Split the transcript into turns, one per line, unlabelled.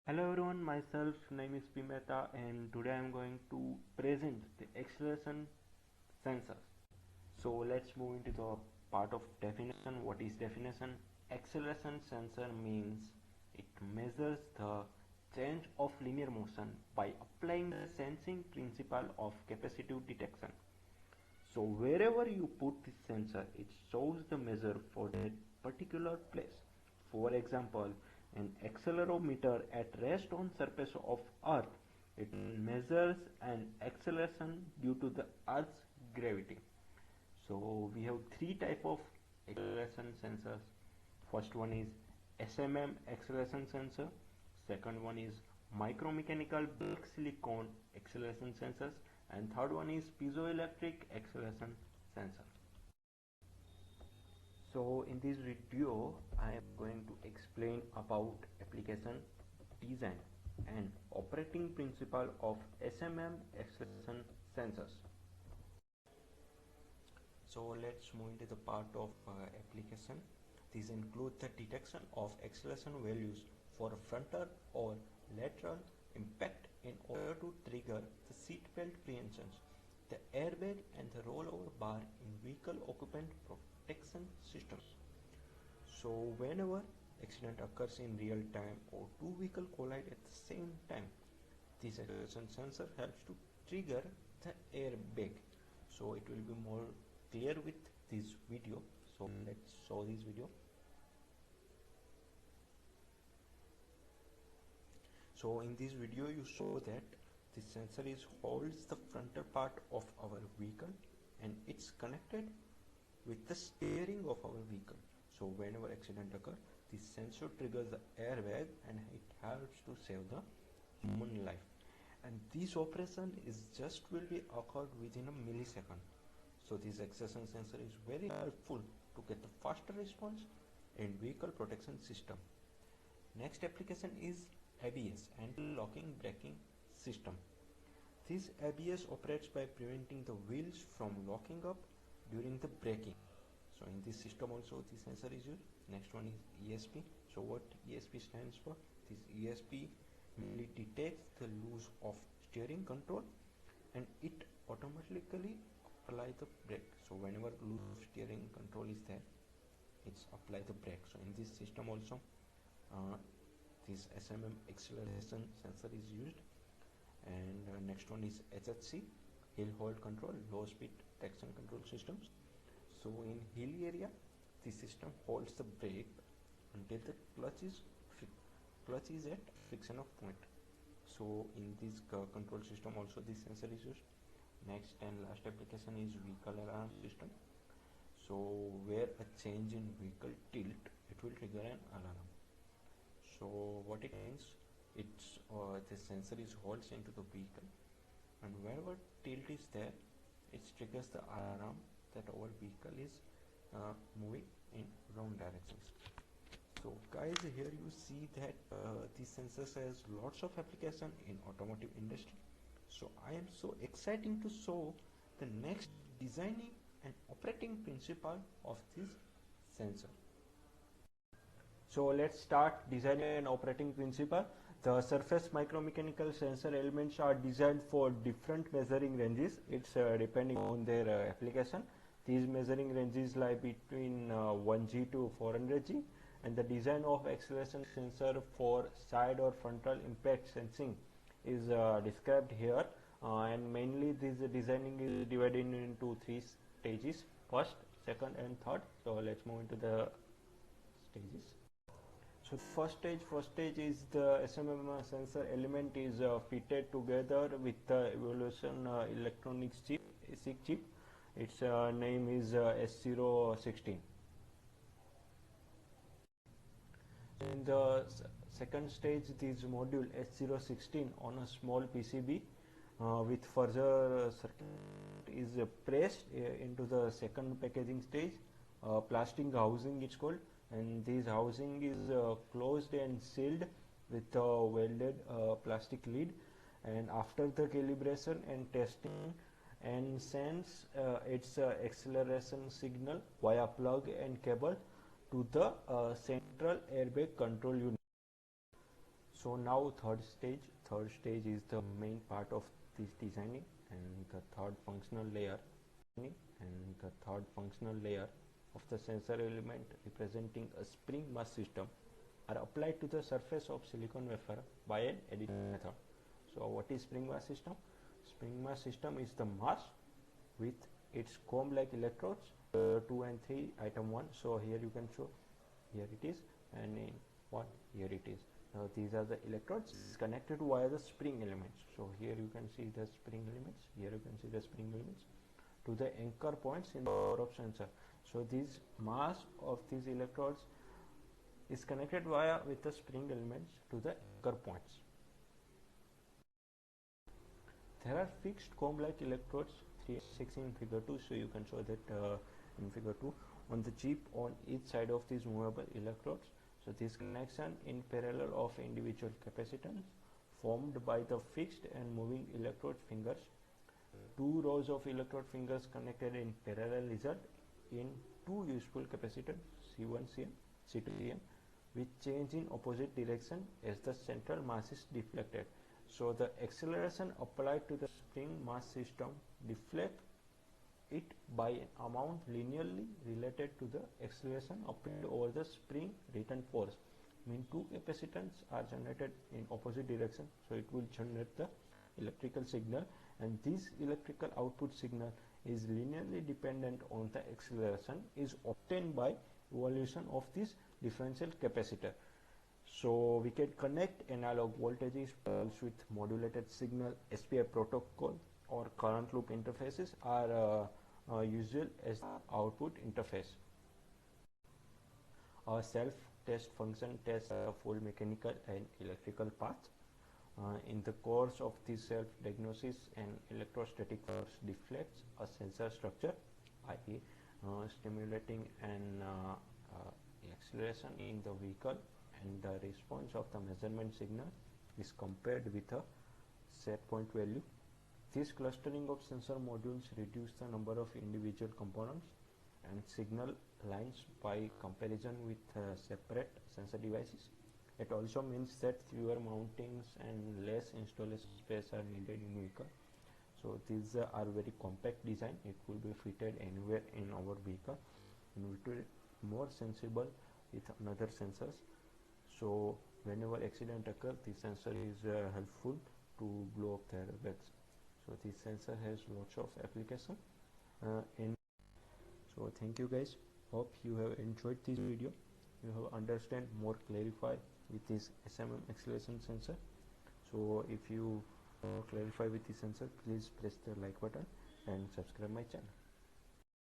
Hello everyone, myself name is P. Mehta and today I am going to present the acceleration sensor. So let's move into the part of definition. What is definition? Acceleration sensor means it measures the change of linear motion by applying the sensing principle of capacitive detection. So wherever you put this sensor, it shows the measure for that particular place. For example, an accelerometer at rest on surface of Earth, it measures an acceleration due to the Earth's gravity. So we have three type of acceleration sensors. First one is SMM acceleration sensor. Second one is micromechanical bulk silicon acceleration sensors, and third one is piezoelectric acceleration sensor. So in this video I am going to explain about application, design and operating principle of SMM acceleration sensors. So let's move into the part of application. These include the detection of acceleration values for frontal or lateral impact in order to trigger the seat belt prehensions, the airbag and the rollover bar in vehicle occupant protection systems. So whenever accident occurs in real time or two vehicles collide at the same time, this acceleration sensor helps to trigger the airbag. So it will be more clear with this video. So let's show this video. So in this video you saw that the sensor holds the frontal part of our vehicle and it's connected with the steering of our vehicle. So whenever accident occurs, this sensor triggers the airbag and it helps to save the human life. And this operation is just will be occurred within a millisecond. So this acceleration sensor is very helpful to get the faster response in vehicle protection system. Next application is ABS, anti-locking braking system. This ABS operates by preventing the wheels from locking up during the braking. So in this system also this sensor is used. Next one is ESP. So what ESP stands for? This ESP mainly detects the loss of steering control and it automatically apply the brake. So whenever loss of steering control is there, it's apply the brake. So in this system also this SMM acceleration sensor is used. And next one is HHC, hill hold control, low speed traction control systems. So in hill area, this system holds the brake until the clutch is at friction of point. So in this control system also this sensor is used. Next and last application is vehicle alarm system. So where a change in vehicle tilt, it will trigger an alarm. So what it means, it's the sensor is holds into the vehicle and wherever tilt is there, it triggers the alarm that our vehicle is moving in wrong directions. So guys, here you see that these sensors has lots of application in automotive industry. So I am so exciting to show the next designing and operating principle of this sensor. So let's start designing and operating principle. The surface micromechanical sensor elements are designed for different measuring ranges. It's depending on their application. These measuring ranges lie between 1G to 400G, and the design of acceleration sensor for side or frontal impact sensing is described here. And mainly this designing is divided into three stages: first, second and third. So let's move into the stages. So first stage is the SMM sensor element is fitted together with the evolution electronics chip, ASIC chip. Its name is S016. In the second stage, this module S016 on a small PCB with further circuit is pressed into the second packaging stage. Plastic housing is called, and this housing is closed and sealed with a welded plastic lid, and after the calibration and testing and sends its acceleration signal via plug and cable to the central airbag control unit. So now third stage is the main part of this designing, and the third functional layer of the sensor element representing a spring mass system are applied to the surface of silicon wafer by an additive method. So what is spring mass system? Spring mass system is the mass with its comb like electrodes 2 and 3, item 1. So here you can show, here it is, and in 1 here it is. Now these are the electrodes connected via the spring elements. So here you can see the spring elements, here you can see the spring elements to the anchor points in the core of sensor. So this mass of these electrodes is connected via with the spring elements to the anchor points. There are fixed comb like electrodes 3 and 6 in figure 2. So you can show that in figure 2 on the chip on each side of these movable electrodes. So this connection in parallel of individual capacitance formed by the fixed and moving electrode fingers. 2 rows of electrode fingers connected in parallel result in 2 useful capacitors C1 Cm, C2 Cm, which change in opposite direction as the central mass is deflected. So the acceleration applied to the spring mass system deflect it by an amount linearly related to the acceleration applied over the spring return force. Mean 2 capacitance are generated in opposite direction, so it will generate the electrical signal, and this electrical output signal is linearly dependent on the acceleration is obtained by evolution of this differential capacitor. So we can connect analog voltages with modulated signal. SPI protocol or current loop interfaces are usual as the output interface. Our self-test function tests a full mechanical and electrical path. In the course of this self-diagnosis, an electrostatic force deflects a sensor structure, i.e. Stimulating an acceleration in the vehicle, and the response of the measurement signal is compared with a set point value. This clustering of sensor modules reduce the number of individual components and signal lines by comparison with separate sensor devices. It also means that fewer mountings and less installation space are needed in vehicle. So these are very compact design. It will be fitted anywhere in our vehicle, and it will be more sensible with another sensors. So whenever accident occurs, this sensor is helpful to blow up the airbags. So this sensor has lots of application. So thank you guys. Hope you have enjoyed this video. You have understand more clarify with this SMM acceleration sensor. So if you clarify with this sensor, please press the like button and subscribe my channel.